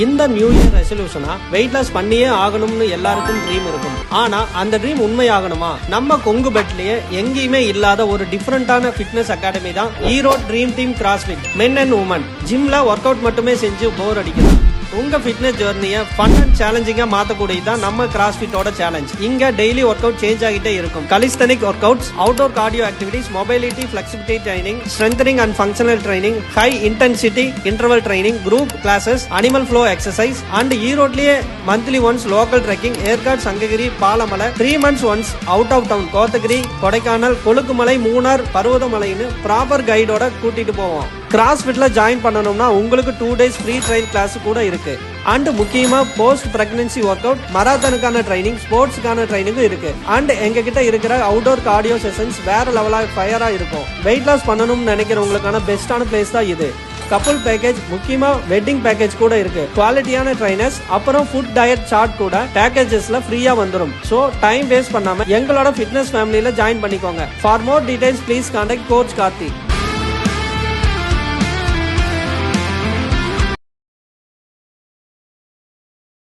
இந்த new year ரெசல்யூஷனா weight loss பண்ணியே ஆகணும்னு எல்லாருக்கும் ட்ரீம் இருக்கும். ஆனா அந்த ட்ரீம் உண்மையாகணுமா? நம்ம கொங்கு பெட்லயே எங்கேயுமே இல்லாத ஒரு டிஃபரெண்டான ஃபிட்னஸ் அகாடமி தான் Erode dream team CrossFit. Men and women ஜிம்ல ஒர்க் அவுட் மட்டுமே செஞ்சு போர் அடிக்கலாம். உங்க ஃபிட்னஸ் ஜர்னியை ஃபன் அண்ட் சேலஞ்சிங்கா மாத்தக்கூடியதான் நம்ம கிராஸ்ஃபிட்டோட சேலஞ்ச். இங்க டெய்லி ஒர்க் அவுட் சேஞ்ச் ஆகிட்டே இருக்கும். Calisthenic workouts, outdoor cardio activities, mobility, flexibility training, strengthening and functional training, high intensity interval training, group classes, animal flow exercise and ஈரோட்லயே monthly once local trekking, Yercaud, Sankagiri, Palamalai, 3 months once out of town Kotagiri, Kodaikanal, Kolukkumalai, Munnar, பருவதமலைன்னு proper கைடோட கூட்டிட்டு போவோம். கிராஸ்ஃபிட்ல join பண்ணணும்னா உங்களுக்கு 2 days free trial class கூட இருக்கு. And முக்கியமா போஸ்ட் பிரெக்னன்சி ஒர்க் அவுட், மராத்தனுக்கான ட்ரைனிங், ஸ்போர்ட்ஸ்க்கான ட்ரைனிங்கும் இருக்கு. அண்ட் எங்க கிட்ட இருக்கிற அவுட்டோர் கார்டியோ செஷன்ஸ் வேற லெவலா ஃபயரா இருக்கும். வெயிட் லாஸ் பண்ணணும்னு நினைக்கிறவங்களுக்கான பெஸ்டான பிளேஸ் தான் இது. கப்புள் பேக்கேஜ், முக்கியமா வெட்டிங் பேக்கேஜ் கூட இருக்கு. குவாலிட்டியான ட்ரைனர்ஸ் அப்புறம் ஃபுட் டயட் சார்ட் கூட பேக்கேஜஸ்ல ஃப்ரீயா வந்துடும். சோ டைம் வேஸ்ட் பண்ணாம எங்களோட ஃபிட்னஸ் ஃபேமிலியில ஜாயின் பண்ணிக்கோங்க. For more details please contact coach Karthi.